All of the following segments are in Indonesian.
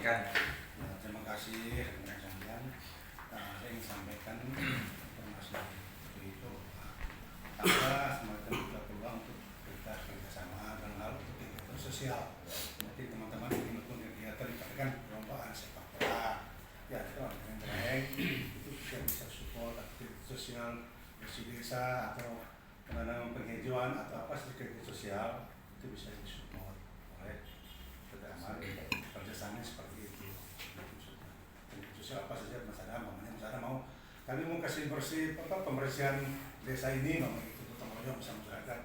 silakan. Ya, terima kasih rekan sekalian. Saya ingin sampaikan informasi itu ada semacam buka peluang untuk kita kerjasama dalam hal untuk kegiatan sosial. Nanti teman-teman ingin melakukan kegiatan dikatakan perlombaan sepak bola, ya itu yang baik itu juga bisa support aktivitas sosial bersih desa atau penanaman penghijauan atau apa sih kegiatan sosial itu bisa disupport oleh kerjasama kerjasama seperti itu. Sosial apa saja Mas Adam mau kami mau kasih bersih pembersihan desa ini itu gotong royong bersama masyarakat.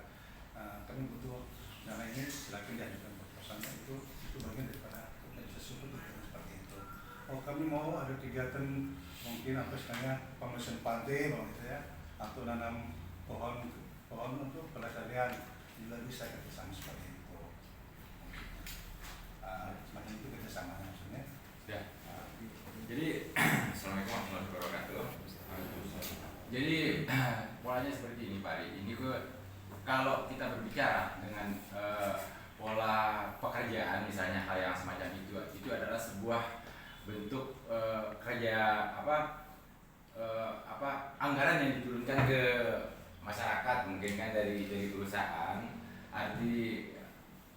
Kami butuh dana ini, silakan diajukan proposalnya itu bagian daripada sesuatu seperti itu. Oh kami mau ada kegiatan mungkin apa istilahnya pembersihan pantai gitu ya, atau nanam pohon untuk pelestarian juga bisa kerjasama seperti itu. Semacam itu kerjasamanya maksudnya. Ya. Jadi assalamualaikum warahmatullahi wabarakatuh. Jadi polanya seperti ini Pak Ari. Ini kalau kita berbicara dengan pola pekerjaan misalnya hal yang semacam itu adalah sebuah bentuk kerja anggaran yang diturunkan ke masyarakat mungkin kan dari perusahaan. Arti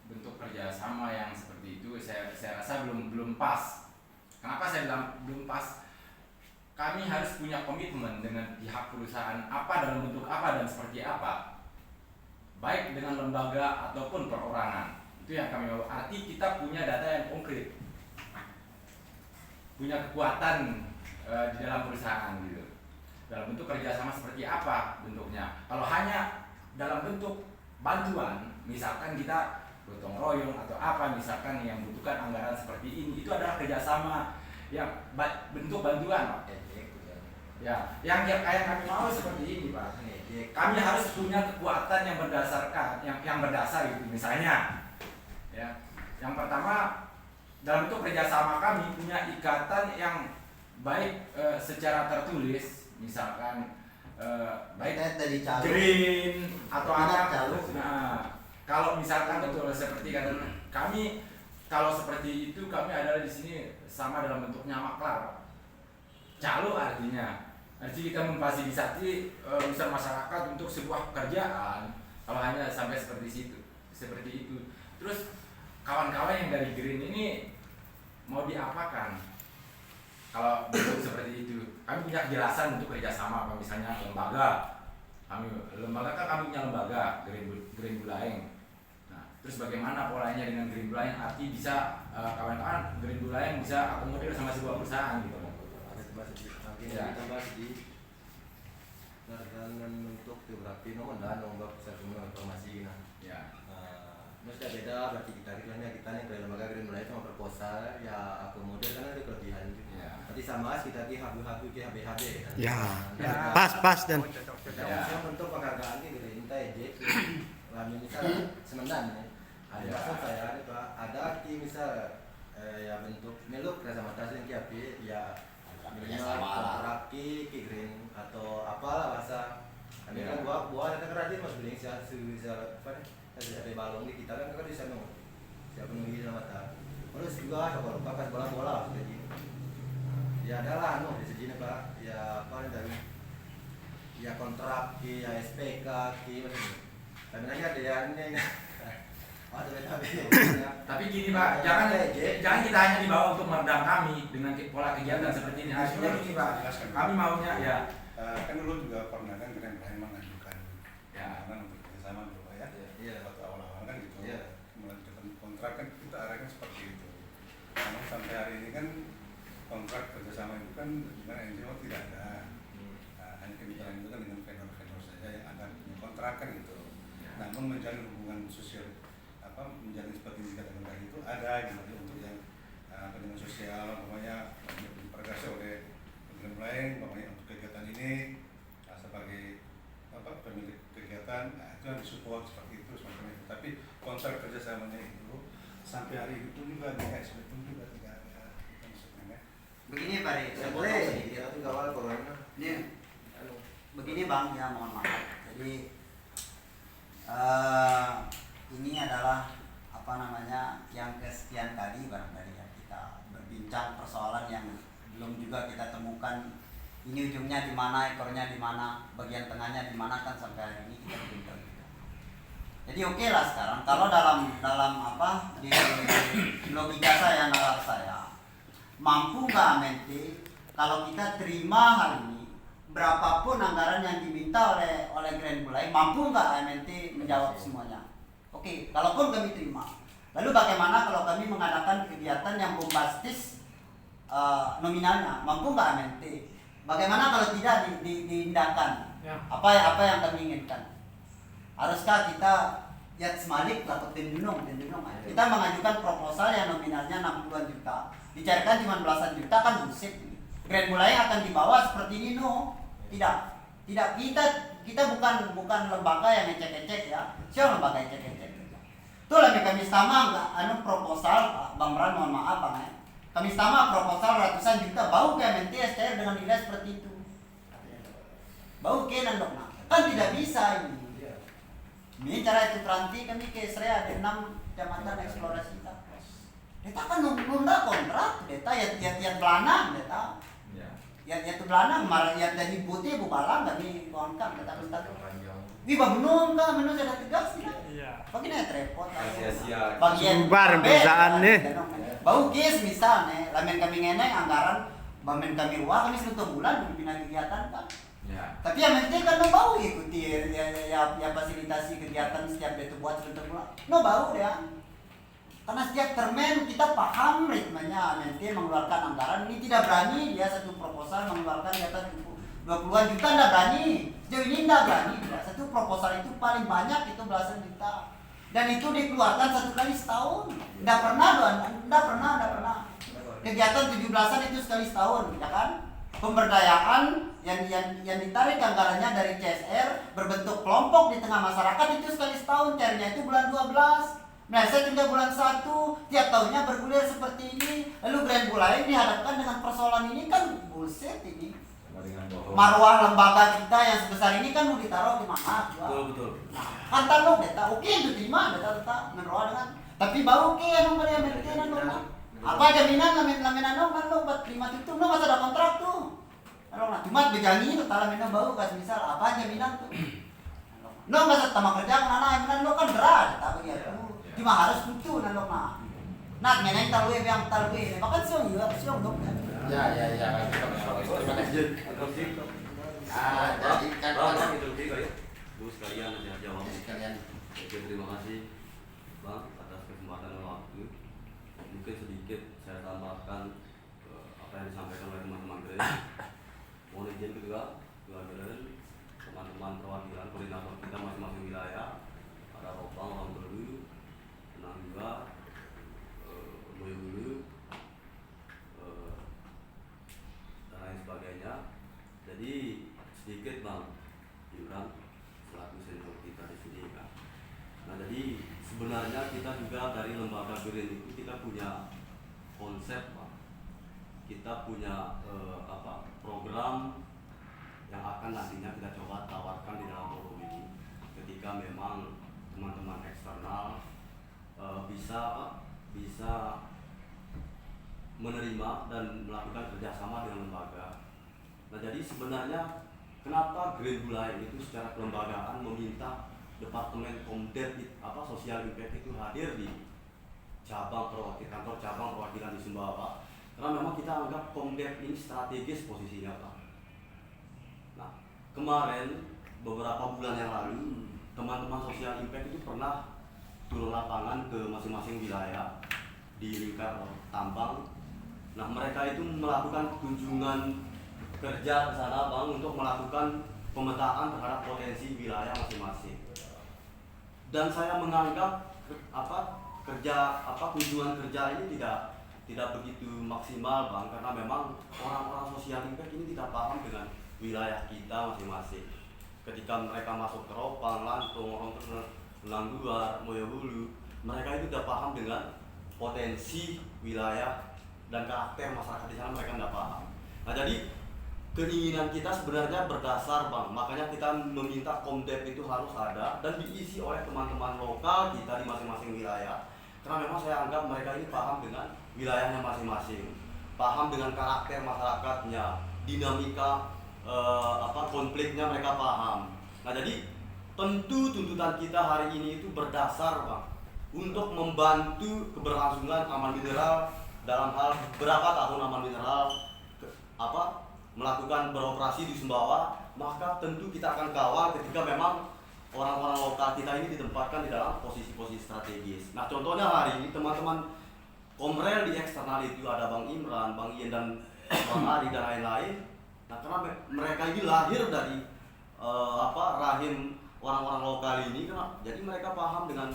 bentuk kerjasama yang seperti itu saya rasa belum pas. Kenapa saya bilang belum pas? Kami harus punya komitmen dengan pihak perusahaan apa dalam bentuk apa dan seperti apa, baik dengan lembaga ataupun perorangan. Itu yang kami mau. Arti kita punya data yang konkret, punya kekuatan di dalam perusahaan gitu. Dalam bentuk kerjasama seperti apa bentuknya? Kalau hanya dalam bentuk bantuan, misalkan kita gotong royong atau apa misalkan yang membutuhkan anggaran seperti ini, itu adalah kerjasama yang bentuk bantuan Pak. Ya, yang kami mau seperti ini Pak. Kami harus punya kekuatan yang berdasarkan yang berdasar gitu misalnya. Ya, yang pertama dalam bentuk kerjasama kami punya ikatan yang baik secara tertulis, misalkan baik dari green atau apa. Nah, kalau misalkan betul seperti kata kami, kalau seperti itu kami adalah di sini sama dalam bentuknya maklar. Calo artinya kita memfasilitasi usaha masyarakat untuk sebuah pekerjaan. Kalau hanya sampai seperti itu. Terus kawan-kawan yang dari green ini mau diapakan? Kalau bentuk seperti itu, kami punya kejelasan untuk kerjasama. Misalnya lembaga kan kami punya lembaga Green Bulaeng. Terus bagaimana polanya dengan Green Bulaeng? Arti bisa kawan-kawan Green Bulaeng bisa akomodir sama sebuah perusahaan gitu. Ya. Ditambah di dengan untuk geografi nomor dan nomor pusat informasi Ya. Maksudnya beda berarti kita yang dari lembaga Green Bulaeng sama proposal ya akomodir kan ada kelebihan itu. Ya. Berarti sama kita di HB kan. Ya. Ya. Pas dan Yang bentuk penghargaan di Green Tide kami misal semendan ada maksud saya ada misal ya bentuk meluk sama tas yang kiapi ya minimal kontrak ki green atau apalah bahasa kami kan buah ada kerajin mas beli ada balong di kita kan di sana siapa penuhi sama mata terus juga kalau pakai bola jadi ya adalah di sini Pak ya apa dari ya kontrak ki ya SPK ki macam tapi lagi ada yang ini Tapi gini Pak, jangan kita hanya dibawa untuk meredam kami dengan pola kegiatan seperti ini. Artinya gini Pak, kami maunya ya. Kan dulu juga pernah kan Green Bulaeng mengajukan untuk kerjasama dulu ya. Waktu awal-awal kan gitu. Melanjutkan kontrak kan kita arahkan seperti itu. Namun sampai hari ini kan kontrak kerjasama itu kan dengan NGO tidak ada. Hanya kemitraan itu kan dengan vendor-vendor saja yang ada punya kontrak kan gitu. Namun menjalin hubungan sosial menjalin seperti yang dikatakan tadi itu ada gitu untuk yang dengan sosial diperkasa oleh Green Bulaeng untuk kegiatan ini sebagai pemilik kegiatan itu yang disupport seperti itu semacam itu. Tapi kontrak kerjasamanya itu sampai hari itu juga di SB itu juga tidak ada maksudnya. Begini Pak Rik, saya boleh sedikit atau kawal corona. Begini Bang, ya mohon maaf. Jadi ini adalah yang kesekian kali barangkali ya kita berbincang membincang persoalan yang belum juga kita temukan ini ujungnya di mana, ekornya di mana, bagian tengahnya di mana, kan sampai hari ini kita belum tahu juga. Jadi oke lah sekarang kalau dalam apa di logika saya, nalar saya, mampu nggak Mente kalau kita terima hal ini, berapapun anggaran yang diminta oleh Grand Bulai, mampu nggak Mente menjawab semuanya? Oke, kalaupun kami terima, lalu bagaimana kalau kami mengadakan kegiatan yang bombastis nominalnya, mampu nggak Mente? Bagaimana kalau tidak diindahkan? Apa yang kami inginkan? Haruskah kita lihat semalik atau tendunung aja? Kita mengajukan proposal yang nominalnya 60-an juta, dicarikan cuma belasan juta, kan bullshit. Grand Bulai akan dibawa seperti ini, no? Tidak kita bukan lembaga yang ngecek-ngecek ya. Siapa lembaga ngecek-ngecek? Itulah kami sama proposal, Bang Bran, mohon maaf Bang ya. Kami sama proposal ratusan juta, bau kayak Mente STR dengan nilai seperti itu. Bau kayak nandok nah. Kan tidak bisa ini. Ini cara itu teranti kami ke Srea ada 6 kecamatan eksplorasi kita. Deta kan nunda kontrak, deta ya belanang deta. Ya tu belanang mar ya dari putih bu balang kami konkang deta minta. Wiba benung ka menung saya tegas tidak. Iya. Bagaimana repot. Sia-sia. Bagian Bubar perusahaan nih. Bau kes misalnya, lamen kami ngeneng anggaran, bamen kami uang kami 1 bulan pembinaan kegiatan kan. Ya. Tapi yang penting kan no bau ikuti ya fasilitasi kegiatan setiap dia itu buat 1 bulan. No bau ya. Karena setiap termen kita paham ritmenya, nanti mengeluarkan anggaran ini tidak berani dia satu proposal mengeluarkan di atas 20-an juta, tidak berani. Sejauh ini tidak berani dia. Satu proposal itu paling banyak itu belasan juta. Dan itu dikeluarkan 1 kali setahun. Tidak pernah. Kegiatan 17-an itu sekali setahun, ya kan? Pemberdayaan yang ditarik anggarannya dari CSR berbentuk kelompok di tengah masyarakat itu sekali setahun, carinya itu bulan 12. Nah, saya tinggal bulan 1, tiap tahunnya bergulir seperti ini. Lalu Grand Bulai dihadapkan dengan persoalan ini, kan bullshit ini. Marwah lembaga kita yang sebesar ini kan mau ditaruh di mana? Betul. Nah, kantar lo deta, oke itu terima deta menroa dengan. Tapi bau oke anu kali Amerika anu. Apa jaminan lamen anu kan lo buat terima itu lo masa ada kontrak tuh. Nah, cuma bejangi itu lamen bau kas misal apa jaminan tuh. Lo masa tamak kerja kan jaminan lo kan berat deta begitu. Cuma harus lucu nalo mah. Nak ngeneng talwe yang talwe, bahkan siang dong kan. Ya. Terima kasih. Jadi kan Bang, itu kali. Bu sekalian aja jawab. sekalian. Oke, terima kasih Bang atas kesempatan dan waktu. Mungkin sedikit saya tambahkan apa yang disampaikan oleh teman-teman kalian. Mohon izin kedua teman-teman perwakilan koordinator kita masing-masing wilayah. Ada Ropang, Orang Berlu, Nangga, Moyobulu, dan lain sebagainya. Jadi sedikit Bang Imran selaku senior kita di sini kan. Nah, jadi sebenarnya kita juga dari lembaga Green itu kita punya konsep Bang. Kita punya program yang akan nantinya kita coba tawarkan di dalam forum ini ketika memang teman-teman eksternal bisa menerima dan melakukan kerjasama dengan lembaga. Nah, jadi sebenarnya kenapa Grand Bulai itu secara kelembagaan meminta Departemen Komdet Sosial Impact itu hadir di kantor cabang perwakilan di Sumbawa, karena memang kita anggap Komdet ini strategis posisinya Pak. Nah, kemarin beberapa bulan yang lalu teman-teman Sosial Impact itu pernah turun lapangan ke masing-masing wilayah di lingkar tambang. Nah, mereka itu melakukan kunjungan kerja ke sana Bang untuk melakukan pemetaan terhadap potensi wilayah masing-masing. Dan saya menganggap kunjungan kerja ini tidak begitu maksimal Bang, karena memang orang-orang sosial impact ini tidak paham dengan wilayah kita masing-masing. Ketika mereka masuk ke Ropang, Lantung, Orang Langguar, Moyobulu, mereka itu tidak paham dengan potensi wilayah dan karakter masyarakat di sana, mereka tidak paham. Nah, jadi keinginan kita sebenarnya berdasar Bang, makanya kita meminta Komdep itu harus ada dan diisi oleh teman-teman lokal kita di masing-masing wilayah, karena memang saya anggap mereka ini paham dengan wilayahnya masing-masing. paham dengan karakter masyarakatnya, dinamika konfliknya mereka paham. Nah jadi tentu tuntutan kita hari ini itu berdasar Bang untuk membantu keberlangsungan Aman Mineral dalam hal berapa tahun Aman Mineral melakukan beroperasi di Sumbawa, maka tentu kita akan kawal ketika memang orang-orang lokal kita ini ditempatkan di dalam posisi-posisi strategis. Nah contohnya hari ini teman-teman Komrel di eksternal itu ada Bang Imran, Bang Ian dan Bang Ari dan lain-lain. Nah karena mereka ini lahir dari rahim orang-orang lokal ini, jadi mereka paham dengan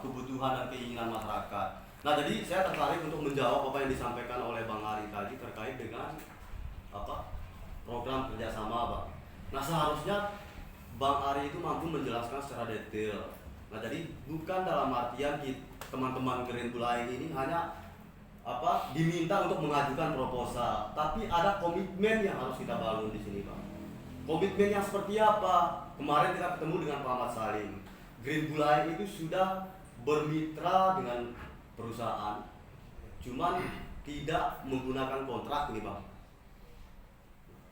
kebutuhan dan keinginan masyarakat. Nah jadi saya tertarik untuk menjawab apa yang disampaikan oleh Bang Ari tadi terkait dengan program kerjasama Bang. Nah seharusnya Bang Ari itu mampu menjelaskan secara detail. Nah jadi bukan dalam artian teman-teman Green Bulai ini hanya diminta untuk mengajukan proposal, tapi ada komitmen yang harus kita bangun di sini Bang. Komitmen yang seperti apa? Kemarin kita ketemu dengan Pak Ahmad Salim. Green Bulai itu sudah bermitra dengan perusahaan, cuman tidak menggunakan kontrak ini Bang.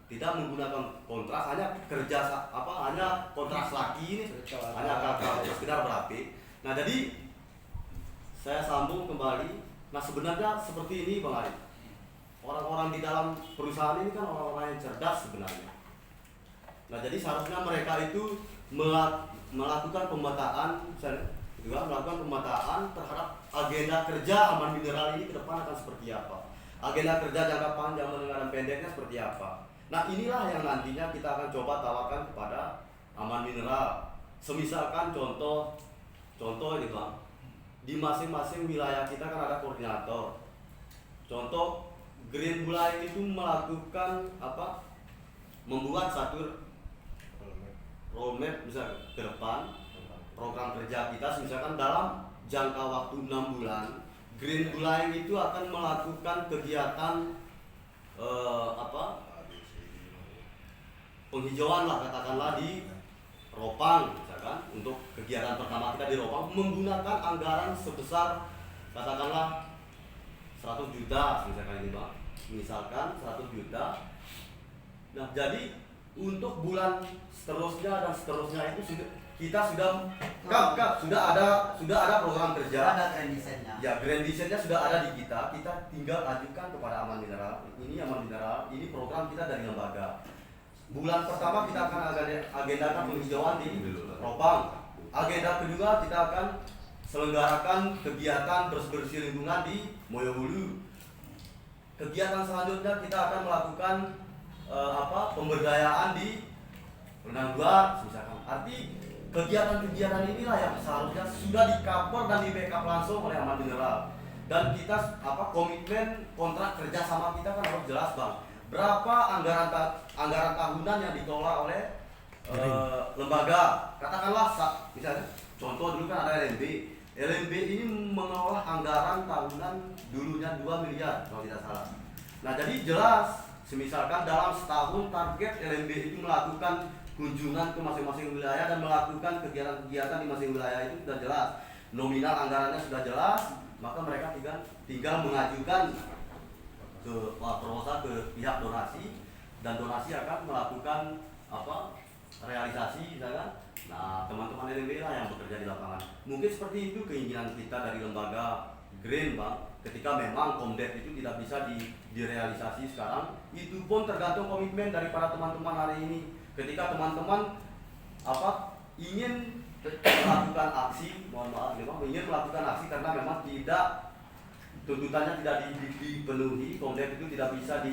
Tidak menggunakan kontrak, hanya hanya kontrak laki ini, hanya kakak sekedar berarti. Nah jadi saya sambung kembali. Nah sebenarnya seperti ini Bang Ari. Orang-orang di dalam perusahaan ini kan orang-orang yang cerdas sebenarnya. Nah jadi seharusnya mereka itu melakukan pemetaan, melakukan pemetaan terhadap agenda kerja Aman Mineral ini ke depan akan seperti apa. Agenda kerja jangka panjang, menengah dan pendeknya seperti apa. Nah inilah yang nantinya kita akan coba tawarkan kepada Aman Mineral. Semisalkan contoh ini Bang, di masing-masing wilayah kita kan ada koordinator. Contoh Green Bulai itu melakukan membuat satu roadmap bisa ke depan program kerja kita, misalkan dalam jangka waktu 6 bulan Green Bulai itu akan melakukan kegiatan penghijauan lah katakanlah di Ropang misalkan. Untuk kegiatan pertama kita di Ropang menggunakan anggaran sebesar katakanlah 100 juta misalkan ini Bang, misalkan 100 juta. Nah jadi untuk bulan seterusnya dan seterusnya itu kita sudah ada program kerja, ada grand design-nya. Ya grand design-nya sudah ada di kita tinggal ajukan kepada Aman Mineral. Ini Aman Mineral, ini program kita dari lembaga. Bulan pertama kita akan agendakan penghijauan di Ropang. Agenda kedua kita akan selenggarakan kegiatan bersih lingkungan di Moyobulu. Kegiatan selanjutnya kita akan melakukan pemberdayaan di Renang Dua misalkan. Arti kegiatan-kegiatan inilah yang seharusnya sudah di-cover dan di-backup langsung oleh Aman Mineral. Dan kita komitmen kontrak kerja sama kita kan harus jelas Bang. Berapa anggaran tahunan yang dikelola oleh lembaga, katakanlah misalnya contoh dulu kan ada LMB ini mengelola anggaran tahunan dulunya 2 miliar kalau tidak salah. Nah jadi jelas semisalkan dalam setahun target LMB itu melakukan kunjungan ke masing-masing wilayah dan melakukan kegiatan-kegiatan di masing wilayah itu sudah jelas, nominal anggarannya sudah jelas, maka mereka tinggal mengajukan ke proposal ke pihak donasi, dan donasi akan melakukan realisasi misalkan. Nah teman-teman LMB lah yang bekerja di lapangan. Mungkin seperti itu keinginan kita dari lembaga Green Bang. Ketika memang Komdet itu tidak bisa direalisasi sekarang, itu pun tergantung komitmen dari para teman-teman hari ini. Ketika teman-teman ingin melakukan aksi, mohon maaf memang ingin melakukan aksi karena memang tuntutannya tidak dipenuhi, Komdet itu tidak bisa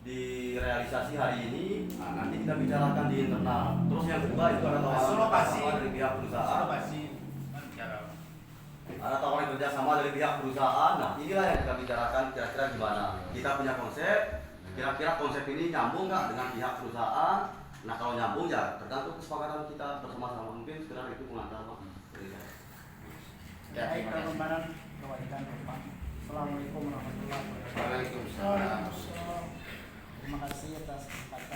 direalisasi hari ini. Nah, nanti kita bicarakan di internal. Terus yang kedua itu ada tawaran dari pihak perusahaan. Ada tawaran kerjasama dari pihak perusahaan. Nah inilah yang kita bicarakan kira-kira gimana. Kita punya konsep, kira-kira konsep ini nyambung nggak dengan pihak perusahaan. Nah kalau nyambung ya tergantung kesepakatan kita bersama-sama. Mungkin sekedar itu pengantar Pak. Ya, Assalamualaikum warahmatullahi wabarakatuh. Waalaikumsalam. Terima kasih atas kesempatan.